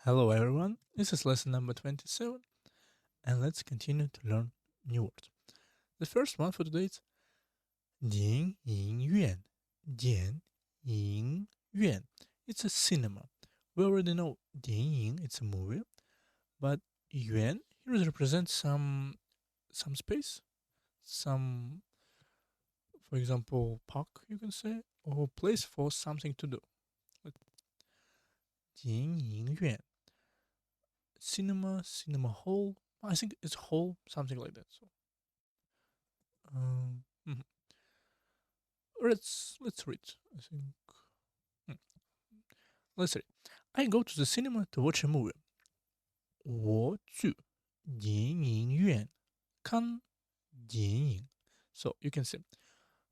Hello everyone, this is lesson number 27 and let's continue to learn new words. The first one for today is 电影院,电影院. It's a cinema. We already know 电影, it's a movie, but 院 here represents some space, some, for example, park you can say, or place for something to do. 电影院. Cinema hall. I think it's hall, something like that. So, mhm. let's read. I think. Let's read. I go to the cinema to watch a movie. 我去电影院看电影. So you can say,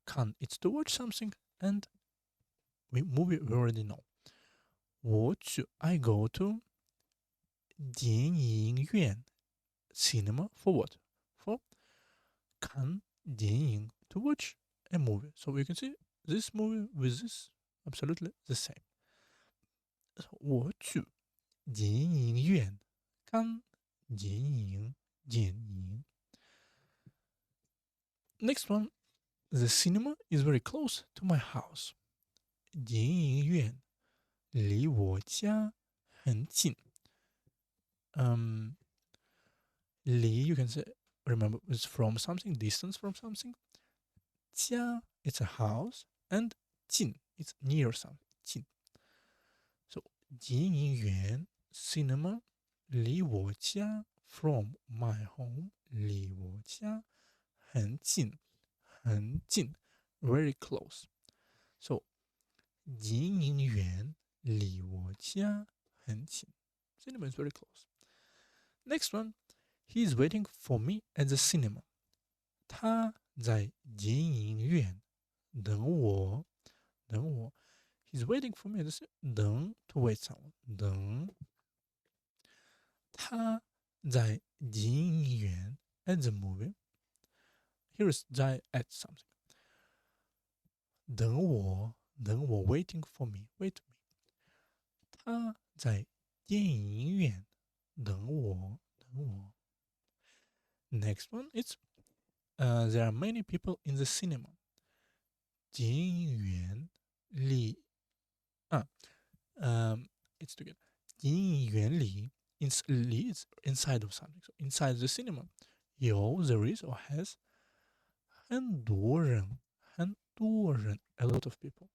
看 it's to watch something, and movie we already know. 我去 I go to 电影院 cinema for what? For 看电影 to watch a movie. So you can see this movie with this absolutely the same. 我去电影院看电影. Next one, the cinema is very close to my house. 电影院离我家很近. Li, you can say, remember, it's from something, distance from something. 家 it's a house, and 近 it's near something. 近. So 电影院 cinema 离我家 from my home 离我家很近 very close. So 电影院离我家很近 cinema is very close. Next one, he is waiting for me at the cinema. 他在电影院等我 He's waiting for me.等 to wait someone. 等他在电影院 at the movie. Here is 在 at something. 等我 waiting for me. Wait me. 他在电影院等我 Next one is there are many people in the cinema. 电影院里 it's together. 电影院里 is inside of something. So inside the cinema, there is or has 很多人 a lot of people.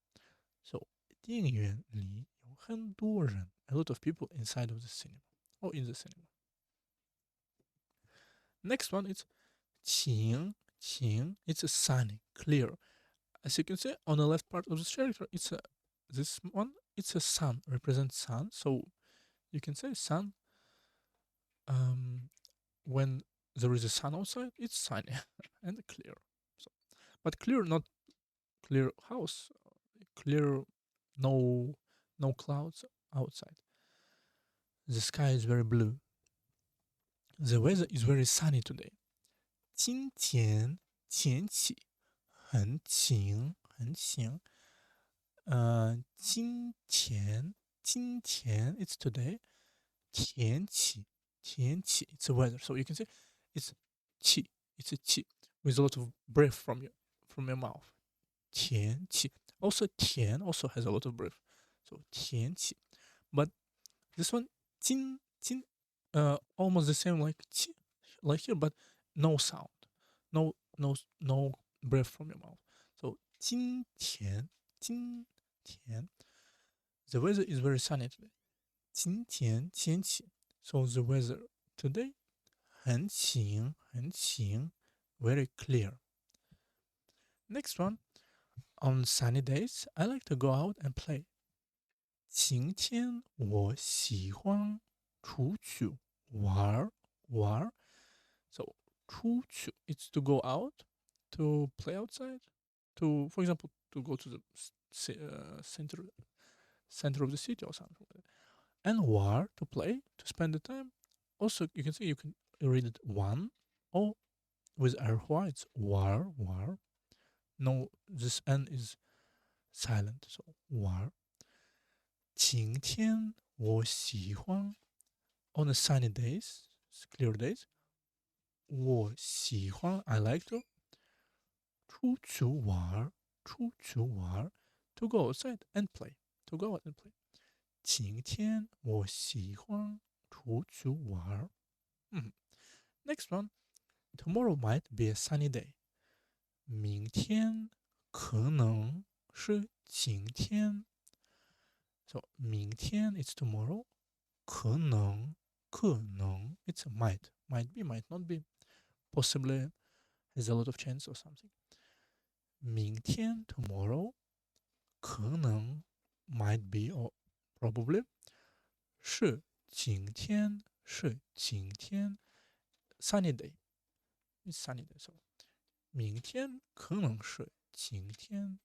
So 电影院里有很多人 a lot of people inside of the cinema or in the cinema. Next one is 晴 it's a sunny, clear. As you can see on the left part of the character, this one, it's a sun, represents sun. So you can say sun. When there is a sun outside, it's sunny and clear. So, but clear, not clear house, clear, no clouds outside. The sky is very blue. The weather is very sunny today. 今天天气很晴很晴。今天 it's today. 天气 it's a weather. So you can say it's 气 it's a 气 with a lot of breath from your mouth. 天气 also 甜 also has a lot of breath. So 天气 but this one 今 almost the same like 气 like here, but no sound, no breath from your mouth. So 今天 the weather is very sunny today. 今天天气 so the weather today 很晴 very clear. Next one, on sunny days I like to go out and play. 晴天我喜欢出去玩 So 出去 it's to go out, to play outside, to, for example, to go to the center of the city or something like that. And war to play, to spend the time. Also, you can say you can read it one, or with erhua, it's war. No, this n is silent, so war. 晴天我喜欢 on the sunny days, clear days, 我喜欢 I like to 出去玩，出去玩 to go outside and play, to go out and play. 今天我喜欢出去玩。Next one, tomorrow might be a sunny day. 明天可能是晴天。So 明天 it's tomorrow. 可能 it's might be, might not be, possibly has a lot of chance or something. 明天 tomorrow 可能 might be or probably 是晴天 sunny day. It's sunny day. So 明天可能是晴天。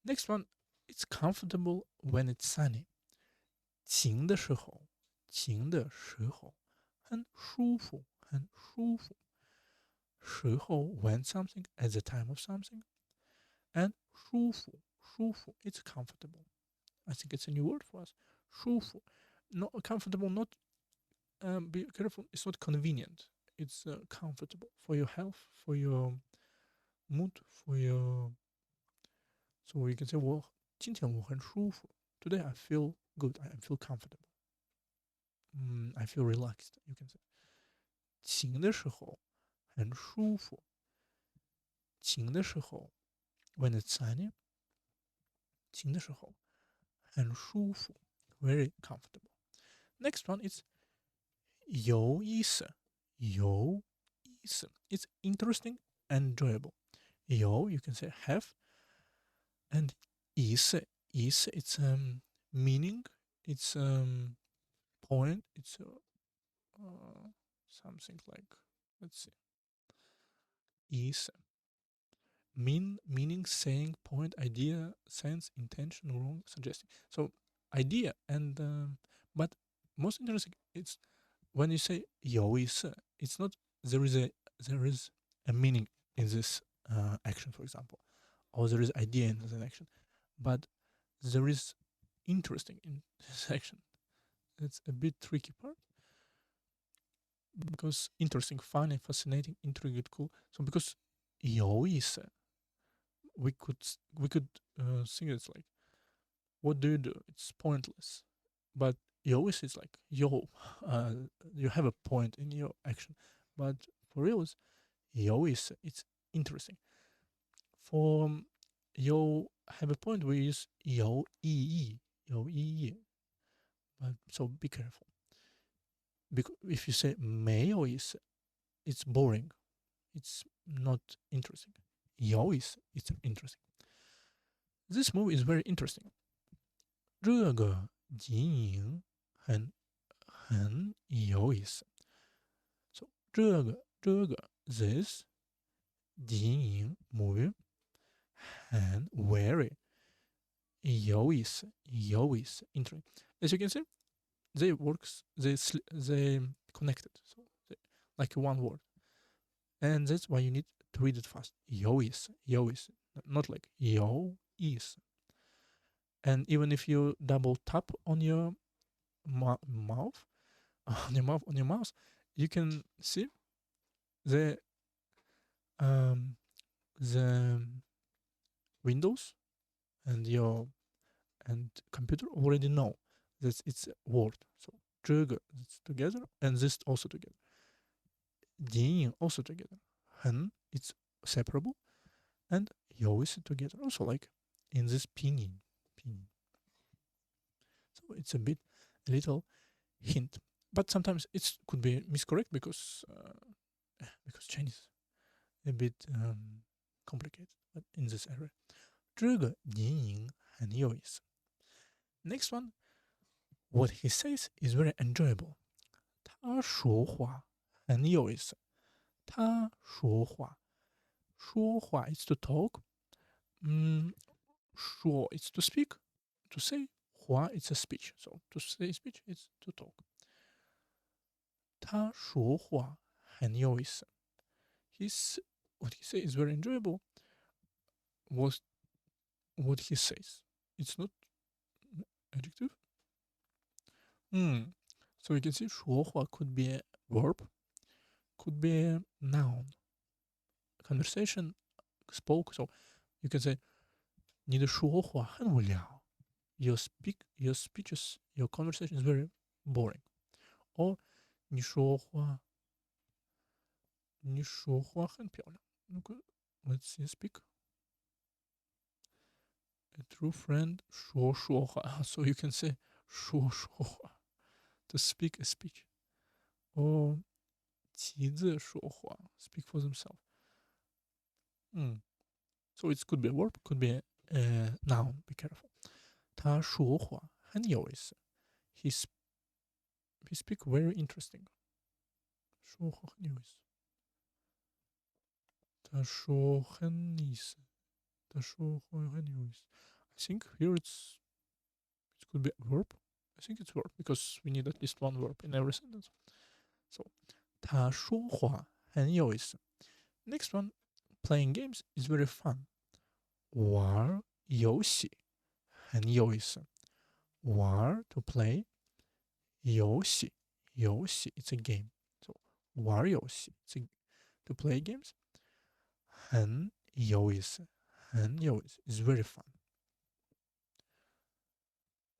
Next one, it's comfortable when it's sunny. 晴的时候很舒服。时候 when something at the time of something, and 舒服 it's comfortable. I think it's a new word for us. 舒服 not comfortable, not be careful, it's not convenient, it's comfortable for your health, for your mood, for your, so we can say 今天我很舒服 today I feel good, I feel comfortable, I feel relaxed, you can say. 晴的时候很舒服。晴的时候 when it's sunny, 晴的时候很舒服 very comfortable. Next one is 有意思 it's interesting and enjoyable. 有 you can say have, and 意思 it's meaning, it's point, it's something like, let's see, 意思 meaning, saying, point, idea, sense, intention, wrong, suggesting. So idea and but most interesting, it's when you say 有意思, it's not there is a meaning in this action, for example, or there is idea in this action, but there is interesting in this action. It's a bit tricky part, because interesting, funny, fascinating, intriguing, cool. So because 有意思, we could think it's like, what do you do? It's pointless. But you always is like, you have a point in your action. But for real, it's interesting. For you have a point, we use 有意义. But so be careful. Because if you say 没有意思, it's boring. It's not interesting. 有意思, it's interesting. This movie is very interesting. 这个电影很有意思。So 这个 this 电影 movie 很 very 有意思 interesting. As you can see, they connected, so like one word, and that's why you need to read it fast. 有意思 not like 有意思. And even if you double tap on your mouth, on your mouse, you can see the Windows and your computer already know that it's a word. So 这个 it's together, and this also together. 电影 also together. 很 it's separable, and 有意思 together. Also like in this pinyin. So it's a little hint, but sometimes it could be miscorrect because Chinese a bit complicated, but in this area. 这个电影很有意思. Next one, what he says is very enjoyable. 他说话很有意思. 他说话is to talk. 说 it's to speak, to say. 话 it's a speech. So to say speech is to talk. 他说话很有意思. What he says is very enjoyable. What he says, it's not adjective. So you can see 说话 could be a verb, could be a noun. Conversation, spoke. So you can say 你的说话很无聊. Your speeches, your conversation is very boring. Or 你说话很漂亮. Let's see, speak. A true friend 说话. So you can say 说话 to speak a speech. Or 旗子说话 speak for themselves. So it could be a verb, could be a noun. Be careful. 他说话很有意思. He speak very interesting. 说话很有意思. 他说很意思. 他说话很有意思. I think here it could be a verb. I think it's verb because we need at least one verb in every sentence. So 他说话很有意思. Next one, playing games is very fun. 玩游戏很有意思. 玩 to play. 游戏 it's a game. So 玩游戏 to play games. 很有意思 is very fun.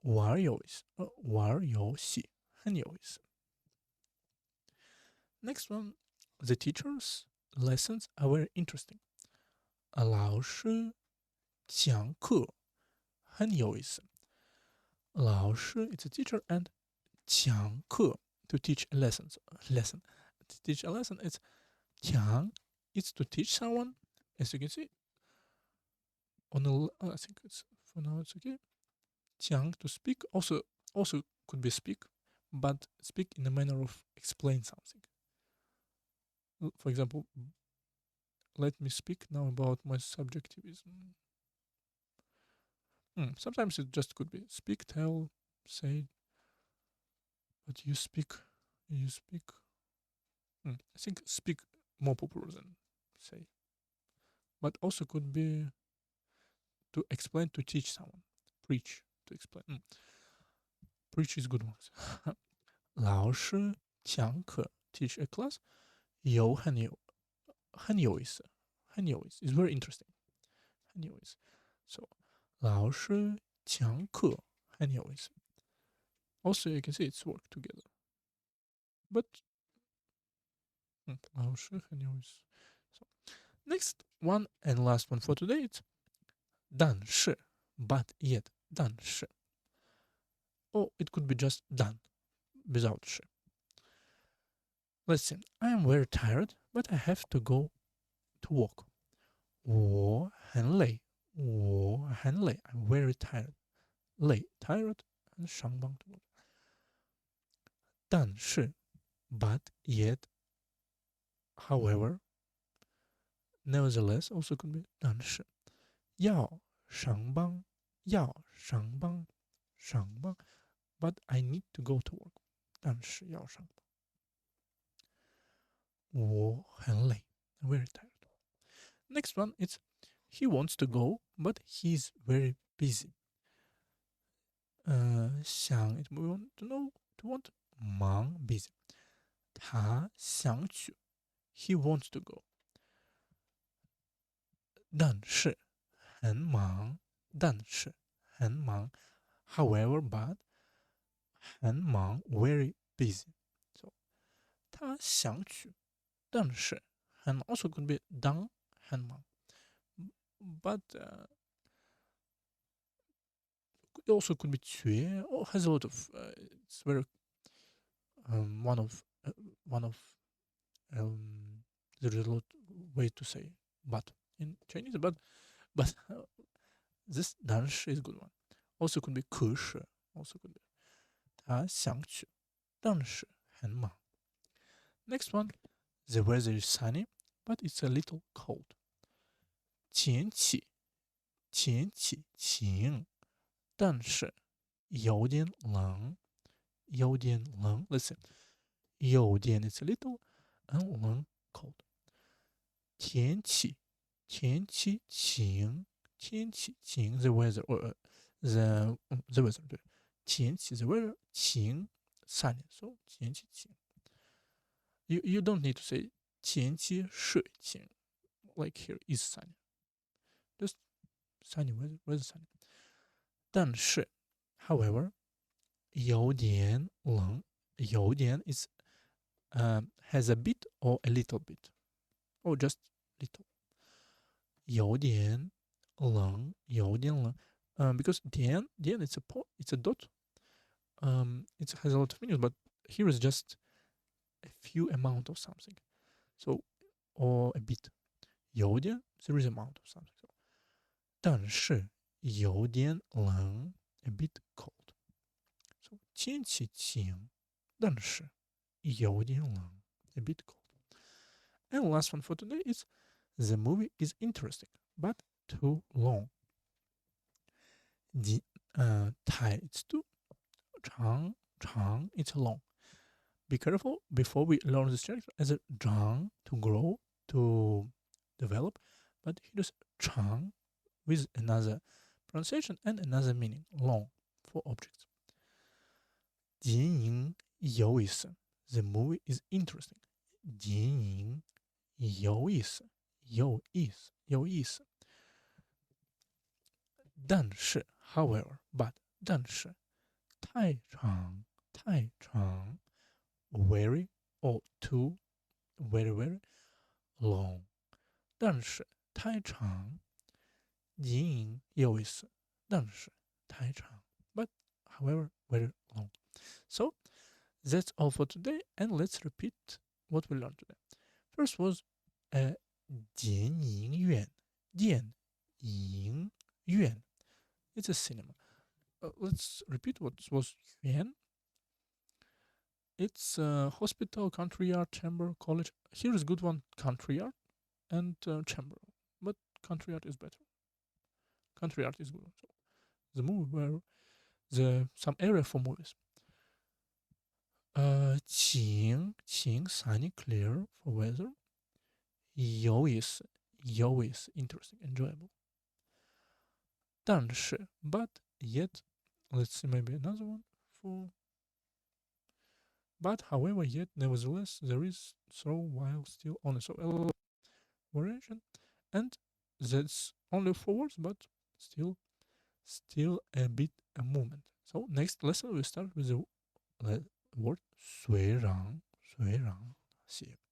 玩游戏很有意思. Next one, the teacher's lessons are very interesting. 老师讲课很有意思. 老师 it's a teacher and 讲课 to teach a lesson. To teach a lesson, it's 讲 it's to teach someone. As you can see, I think it's for now it's okay. 讲 to speak also could be speak, but speak in the manner of explain something. For example, let me speak now about my subjectivism. Sometimes it just could be speak, tell, say. But you speak. I think speak more popular than say. But also could be to explain, to teach someone. Preach, to explain. Preach is good ones. 老师讲课 teach a class 很有意思 is very interesting 很有意思 so 老师讲课很有意思 also you can see it's work together but 老师很有意思 so next one and last one for today it's 但是 but yet 但是 or it could be just done without 是 Let's see. I am very tired, but I have to go to work. 我很累 I'm very tired. 累 tired 上班 to work. 但是 but yet however nevertheless also could be 但是要上班 but I need to go to work. 但是要上班我很累 I'm very tired. Next one, it's he wants to go, but he's very busy. 想 it we want to know to want 忙 busy. 他想去 he wants to go. 但是很忙 however but 很忙 very busy. So 他想去但是很忙 also could be 当很忙 but also could be 缺 or has a lot of it's very one of there is a lot way to say but in Chinese but this 但是 is a good one also could be 可是 also could be 他想去但是很忙 next one the weather is sunny but it's a little cold 天气晴但是有点冷 listen 有点 it's a little and 冷 cold 天气晴 the weather or the weather 对天气 the weather 晴 sunny. So 天气晴. You don't need to say 天气是晴. Like here is sunny. Just sunny weather sunny. 但是 however 有点冷. 有点 is has a bit or a little bit or just little. 有点冷. Because 点 it's a dot. It has a lot of meanings, but here is just a few amount of something. So or a bit. 有点 there is amount of something. So, 但是有点冷 a bit cold. So 天气晴，但是有点冷 a bit cold. And last one for today is the movie is interesting but too long. 太 it's too 长 it's long. Be careful before we learn this character as a 长 to grow, to develop, but here's 长 with another pronunciation and another meaning, long, for objects. 电影有意思 the movie is interesting. 电影有意思但是 however but 但是太长 very or too very long. 但是太长电影有意思但是太长 but however very long. So that's all for today, and let's repeat what we learned today. First was 电影院 it's a cinema. Let's repeat what was 院. It's hospital, country yard, chamber, college. Here is good one, country yard and chamber, but country yard is better. Country yard is good. So the movie where some area for movies. 晴 sunny, clear for weather. 有意思 interesting, enjoyable. 但是 but yet, let's see maybe another one for but however yet nevertheless there is so while still only, so variation, and that's only 4 words but still a bit a movement. So next lesson we start with the word 虽然 See you.